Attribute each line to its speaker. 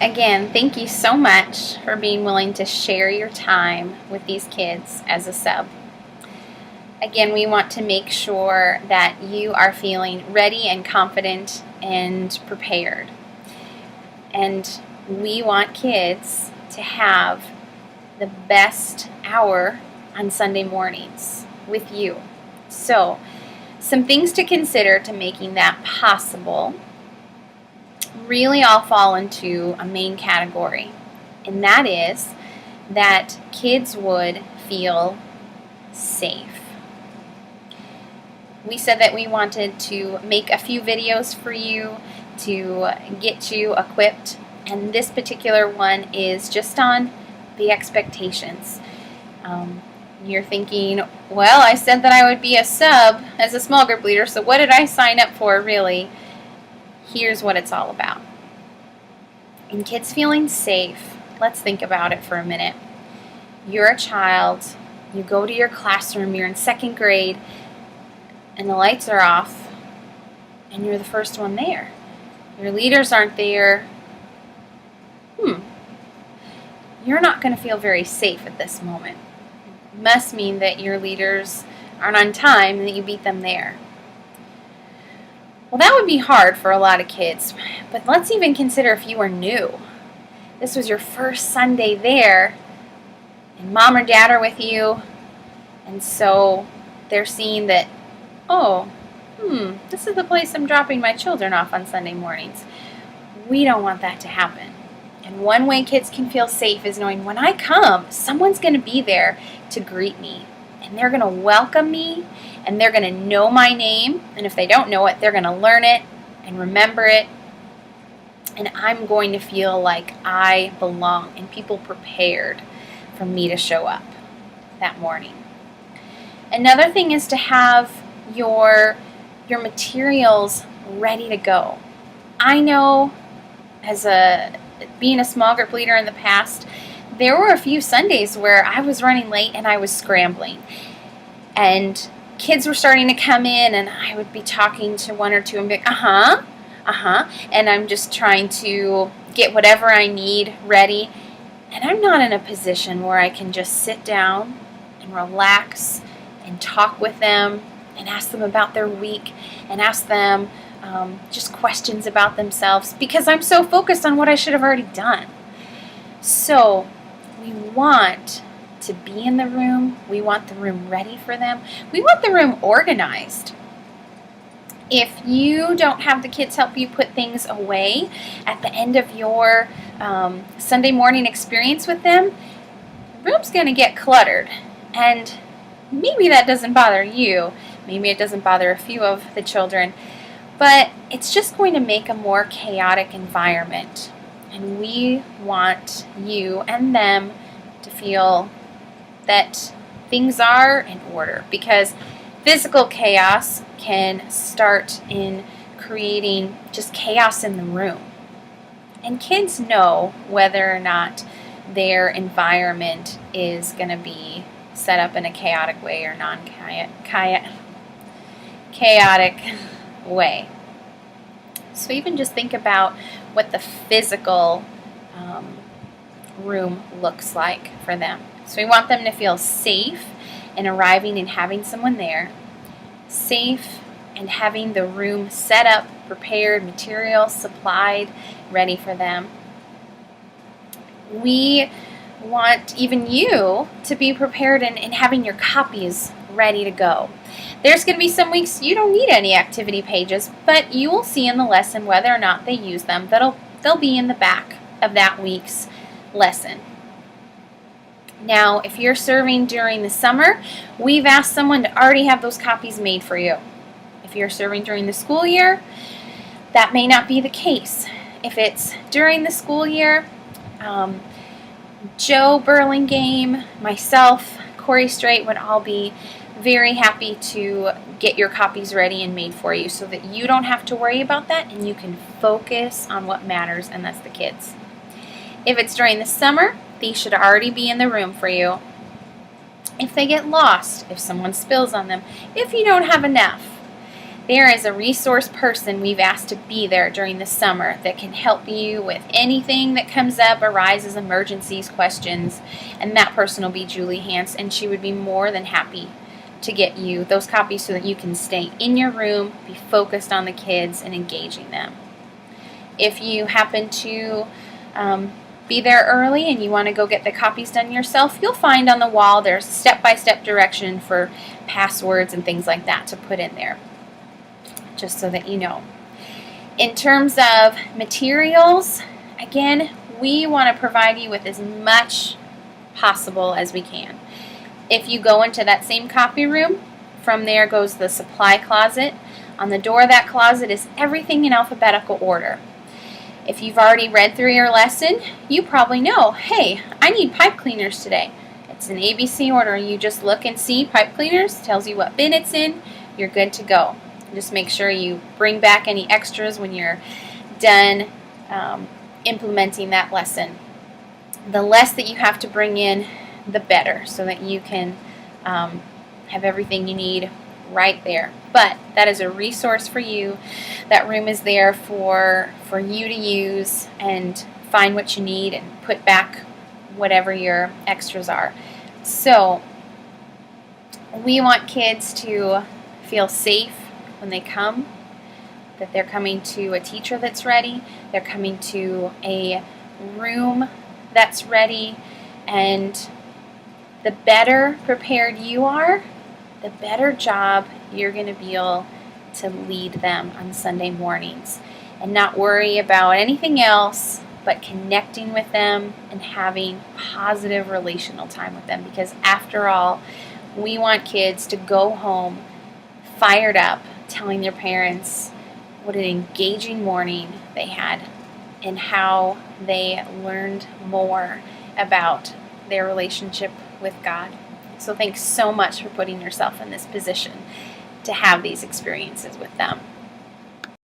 Speaker 1: Again, thank you so much for being willing to share your time with these kids as a sub. Again, we want to make sure that you are feeling ready and confident and prepared. And we want kids to have the best hour on Sunday mornings with you. So, some things to consider to making that possible really all fall into a main category, and that is that kids would feel safe. We said that we wanted to make a few videos for you to get you equipped, and this particular one is just on the expectations. You're thinking, well, I said that I would be a sub as a small group leader, so what did I sign up for really? Here's what it's all about. In kids feeling safe, let's think about it for a minute. You're a child, you go to your classroom, you're in second grade, and the lights are off, and you're the first one there. Your leaders aren't there. You're not going to feel very safe at this moment. It must mean that your leaders aren't on time and that you beat them there. Well, that would be hard for a lot of kids, but let's even consider if you were new. This was your first Sunday there, and mom or dad are with you, and so they're seeing that, this is the place I'm dropping my children off on Sunday mornings. We don't want that to happen. And one way kids can feel safe is knowing when I come, someone's going to be there to greet me. And they're going to welcome me, and they're going to know my name. And if they don't know it, they're going to learn it and remember it. And I'm going to feel like I belong and people prepared for me to show up that morning. Another thing is to have your materials ready to go. I know being a small group leader in the past, there were a few Sundays where I was running late and I was scrambling. And kids were starting to come in and I would be talking to one or two and be like, and I'm just trying to get whatever I need ready. And I'm not in a position where I can just sit down and relax and talk with them and ask them about their week and ask them just questions about themselves because I'm so focused on what I should have already done. So we want to be in the room. We want the room ready for them. We want the room organized. If you don't have the kids help you put things away at the end of your Sunday morning experience with them, the room's going to get cluttered. And maybe that doesn't bother you. Maybe it doesn't bother a few of the children. But it's just going to make a more chaotic environment. And we want you and them to feel that things are in order, because physical chaos can start in creating just chaos in the room. And kids know whether or not their environment is going to be set up in a chaotic way or chaotic way. So even just think about what the physical room looks like for them. So we want them to feel safe in arriving and having someone there, safe and having the room set up, prepared, materials supplied, ready for them. We want even you to be prepared and having your copies ready to go. There's going to be some weeks you don't need any activity pages, but you will see in the lesson whether or not they use them. They'll be in the back of that week's lesson. Now, if you're serving during the summer, we've asked someone to already have those copies made for you. If you're serving during the school year, that may not be the case. If it's during the school year, Joe Burlingame, myself, Corey Strait would all be very happy to get your copies ready and made for you so that you don't have to worry about that and you can focus on what matters, and that's the kids. If it's during the summer, these should already be in the room for you. If they get lost, if someone spills on them, if you don't have enough, There is a resource person we've asked to be there during the summer that can help you with anything that comes up, arises, emergencies, questions, and that person will be Julie Hance, and she would be more than happy to get you those copies so that you can stay in your room, be focused on the kids, and engaging them. If you happen to be there early and you want to go get the copies done yourself, you'll find on the wall there's step-by-step direction for passwords and things like that to put in there, just so that you know. In terms of materials, again, we want to provide you with as much possible as we can. If you go into that same copy room, from there goes the supply closet. On the door of that closet is everything in alphabetical order. If you've already read through your lesson, you probably know, hey, I need pipe cleaners today. It's an ABC order. You just look and see pipe cleaners, tells you what bin it's in, you're good to go. Just make sure you bring back any extras when you're done implementing that lesson. The less that you have to bring in, the better, so that you can have everything you need right there. But that is a resource for you. That room is there for you to use and find what you need and put back whatever your extras are. So we want kids to feel safe when they come, that they're coming to a teacher that's ready, they're coming to a room that's ready, and the better prepared you are, the better job you're going to be able to lead them on Sunday mornings and not worry about anything else but connecting with them and having positive relational time with them. Because after all, we want kids to go home fired up, telling their parents what an engaging morning they had and how they learned more about their relationship with God. So thanks so much for putting yourself in this position to have these experiences with them.